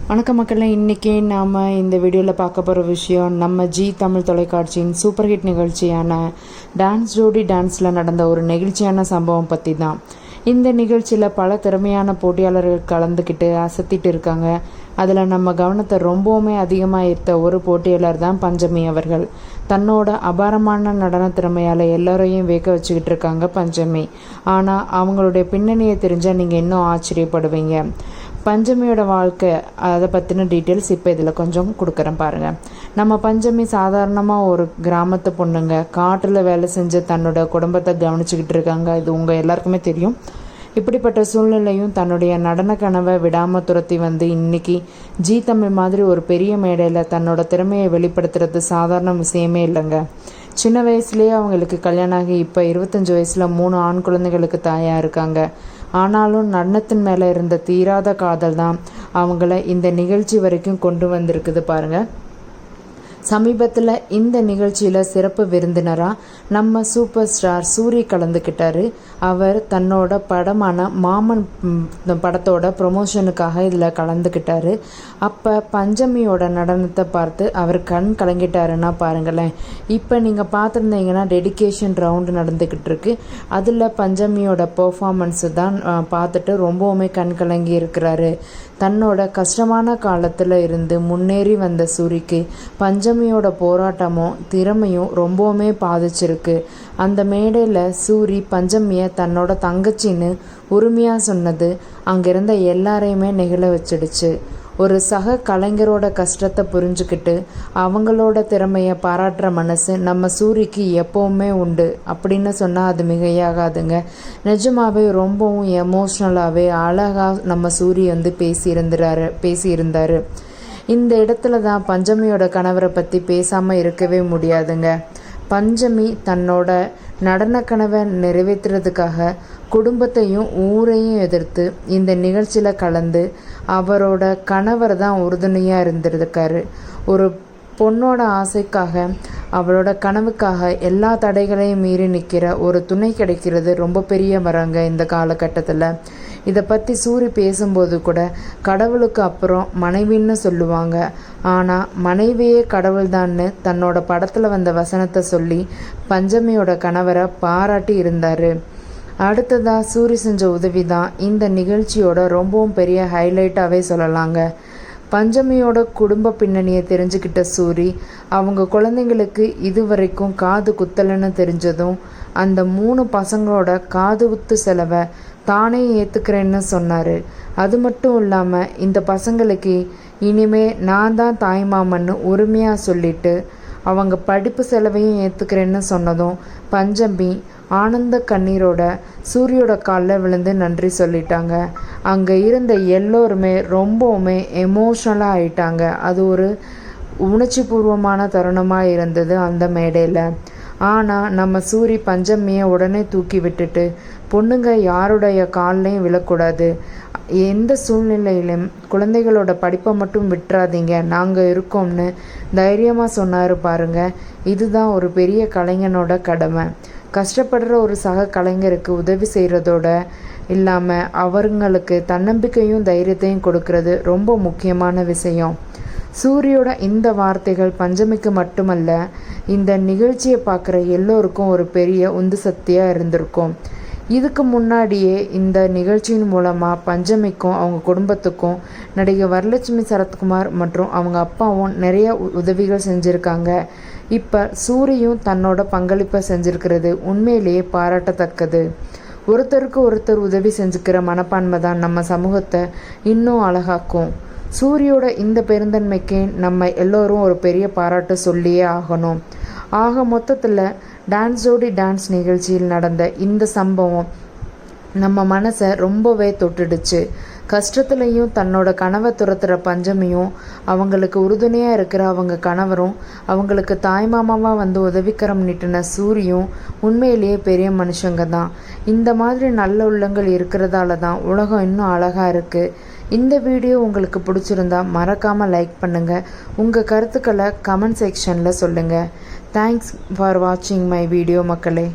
வணக்கம் மக்களே, இன்றைக்கி நாம் இந்த வீடியோவில் பார்க்க போகிற விஷயம் நம்ம ஜி தமிழ் தொலைக்காட்சியின் சூப்பர் ஹிட் நிகழ்ச்சியான டான்ஸ் ஜோடி டான்ஸில் நடந்த ஒரு நெகிழ்ச்சியான சம்பவம் பற்றி தான். இந்த நிகழ்ச்சியில் பல திறமையான போட்டியாளர்கள் கலந்துக்கிட்டு அசத்திட்டு இருக்காங்க. அதில் நம்ம கவனத்தை ரொம்பவுமே அதிகமாக ஈர்த்த ஒரு போட்டியாளர் தான் பஞ்சமி அவர்கள். தன்னோட அபாரமான நடன திறமையால் எல்லோரையும் வேக்க வச்சுக்கிட்டு இருக்காங்க பஞ்சமி. ஆனால் அவங்களுடைய பின்னணியை தெரிஞ்சால் நீங்கள் இன்னும் ஆச்சரியப்படுவீங்க. பஞ்சமியோட வாழ்க்கை, அதை பற்றின டீட்டெயில்ஸ் இப்போ இதில் கொஞ்சம் கொடுக்குறேன் பாருங்கள். நம்ம பஞ்சமி சாதாரணமாக ஒரு கிராமத்து பொண்ணுங்க, காட்டில் வேலை செஞ்சு தன்னோட குடும்பத்தை கவனிச்சுக்கிட்டு இருக்காங்க. இது உங்கள் எல்லாருக்குமே தெரியும். இப்படிப்பட்ட சூழ்நிலையும் தன்னுடைய நடன கனவை விடாமல் துரத்தி வந்து இன்னைக்கு ஜி தமிழ் மாதிரி ஒரு பெரிய மேடையில் தன்னோட திறமையை வெளிப்படுத்துறது சாதாரண விஷயமே இல்லைங்க. சின்ன வயசுலேயே அவங்களுக்கு கல்யாணம் ஆகி இப்போ 25 வயசில் 3 ஆண் குழந்தைகளுக்கு தாயாக இருக்காங்க. ஆனாலும் நடனத்தின் மேலே இருந்த தீராத காதல் தான் அவங்கள இந்த நிகழ்ச்சி வரைக்கும் கொண்டு வந்திருக்குது பாருங்கள். சமீபத்தில் இந்த நிகழ்ச்சியில் சிறப்பு விருந்தினராக நம்ம சூப்பர் ஸ்டார் சூரி கலந்துக்கிட்டாரு. அவர் தன்னோட படமான மாமன் படத்தோட ப்ரொமோஷனுக்காக இதில் கலந்துக்கிட்டாரு. அப்போ பஞ்சமியோட நடனத்தை பார்த்து அவர் கண் கலங்கிட்டாருன்னா பாருங்களேன். இப்போ நீங்கள் பார்த்துருந்தீங்கன்னா டெடிகேஷன் ரவுண்டு நடந்துக்கிட்டு இருக்கு. அதில் பஞ்சமியோட பெர்ஃபார்மன்ஸு தான் பார்த்துட்டு ரொம்பவுமே கண் கலங்கி இருக்கிறாரு. தன்னோட கஷ்டமான காலத்தில் இருந்து முன்னேறி வந்த சூரிக்கு பஞ்சமியோட போராட்டமும் திறமையும் ரொம்பவுமே பாதிச்சிருக்கு. அந்த மேடையில் சூரி பஞ்சமியை தன்னோட தங்கச்சின்னு உரிமையாக சொன்னது அங்கிருந்த எல்லாரையுமே நெகிழ வச்சிடுச்சு. ஒரு சக கலைஞரோட கஷ்டத்தை புரிஞ்சுக்கிட்டு அவங்களோட திறமையை பாராட்டுற மனசு நம்ம சூரிக்கு எப்போவுமே உண்டு அப்படின்னு சொன்னால் அது மிகையாகாதுங்க. நிஜமாகவே ரொம்பவும் எமோஷ்னலாகவே அழகாக நம்ம சூரி வந்து பேசியிருந்தார். இந்த இடத்துல தான் பஞ்சமியோட கணவரை பற்றி பேசாமல் இருக்கவே முடியாதுங்க. பஞ்சமி தன்னோட நடன கனவை நிறைவேற்றுறதுக்காக குடும்பத்தையும் ஊரையும் எதிர்த்து இந்த நிகழ்ச்சியில் கலந்து அவரோட கணவர் தான் உறுதுணையாக இருந்திருக்காரு. ஒரு பொண்ணோட ஆசைக்காக, அவளோட கனவுக்காக எல்லா தடைகளையும் மீறி நிற்கிற ஒரு துணை கிடைக்கிறது ரொம்ப பெரிய வரங்க இந்த காலகட்டத்தில். இதை பற்றி சூரி பேசும்போது கூட கடவுளுக்கு அப்புறம் மனைவின்னு சொல்லுவாங்க, ஆனால் மனைவியே கடவுள் தான்னு தன்னோட படத்தில் வந்த வசனத்தை சொல்லி பஞ்சமியோட கணவரை பாராட்டி இருந்தார். அடுத்ததாக சூரி செஞ்ச உதவி தான் இந்த நிகழ்ச்சியோட ரொம்பவும் பெரிய ஹைலைட்டாகவே சொல்லலாங்க. பஞ்சமியோட குடும்ப பின்னணியை தெரிஞ்சுக்கிட்ட சூரி அவங்க குழந்தைங்களுக்கு இதுவரைக்கும் காது குத்தலைன்னு தெரிஞ்சதும் அந்த 3 பசங்களோட காது குத்து செலவை தானே ஏற்றுக்கிறேன்னு சொன்னார். அது மட்டும் இல்லாமல் இந்த பசங்களுக்கு இனிமே நான் தான் தாய்மாமன்னு உரிமையாக சொல்லிட்டு அவங்க படிப்பு செலவையும் ஏற்றுக்கிறேன்னு சொன்னதும் பஞ்சமி ஆனந்த கண்ணீரோட சூரியோட காலில் விழுந்து நன்றி சொல்லிட்டாங்க. அங்கே இருந்த எல்லோருமே ரொம்பவுமே எமோஷ்னலாக ஆயிட்டாங்க. அது ஒரு உணர்ச்சி பூர்வமான தருணமாக இருந்தது அந்த மேடையில். ஆனால் நம்ம சூரி பஞ்சமியை உடனே தூக்கி விட்டுட்டு, பொண்ணுங்க யாருடைய கால்லையும் விழக்கூடாது, எந்த சூழ்நிலையிலும் குழந்தைகளோட படிப்பை மட்டும் விட்டுறாதீங்க, நாங்கள் இருக்கோம்னு தைரியமாக சொன்னார் பாருங்க. இதுதான் ஒரு பெரிய கலைஞனோட கடமை. கஷ்டப்படுற ஒரு சக கலைஞருக்கு உதவி செய்கிறதோட இல்லாமல் அவங்களுக்கு தன்னம்பிக்கையும் தைரியத்தையும் கொடுக்கறது ரொம்ப முக்கியமான விஷயம். சூரியோட இந்த வார்த்தைகள் பஞ்சமிக்கு மட்டுமல்ல, இந்த நிகழ்ச்சியை பார்க்குற எல்லோருக்கும் ஒரு பெரிய உந்து சக்தியாக இருந்திருக்கும். இதுக்கு முன்னாடியே இந்த நிகழ்ச்சியின் மூலமாக பஞ்சமிக்கும் அவங்க குடும்பத்துக்கும் நடிகை வரலட்சுமி சரத்குமார் மற்றும் அவங்க அப்பாவும் நிறைய உதவிகள் செஞ்சுருக்காங்க. இப்போ சூரியும் தன்னோட பங்களிப்பை செஞ்சுருக்கிறது உண்மையிலேயே பாராட்டத்தக்கது. ஒருத்தருக்கு ஒருத்தர் உதவி செஞ்சுக்கிற மனப்பான்மை தான் நம்ம சமூகத்தை இன்னும் அழகாக்கும். சூரியோட இந்த பெருந்தன்மைக்கு நம்ம எல்லோரும் ஒரு பெரிய பாராட்டு சொல்லியே ஆகணும். ஆக மொத்தத்தில் டான்ஸ் ஜோடி டான்ஸ் நிகழ்ச்சியில் நடந்த இந்த சம்பவம் நம்ம மனசை ரொம்பவே தொட்டுடுச்சு. கஷ்டத்துலையும் தன்னோட கனவை துரத்துகிற பஞ்சமியும் அவங்களுக்கு உறுதுணையாக இருக்கிற அவங்க கணவரும் அவங்களுக்கு தாய்மாமாவாக வந்து உதவிக்கரம் நீட்டின சூரியும் உண்மையிலேயே பெரிய மனுஷங்க தான். இந்த மாதிரி நல்ல உள்ளங்கள் இருக்கிறதால தான் உலகம் இன்னும் அழகாக இருக்குது. இந்த வீடியோ உங்களுக்கு பிடிச்சிருந்தா மறக்காமல் லைக் பண்ணுங்கள். உங்கள் கருத்துக்களை கமெண்ட் செக்ஷனில் சொல்லுங்கள். தேங்க்ஸ் ஃபார் வாட்சிங் மை வீடியோ மக்களே.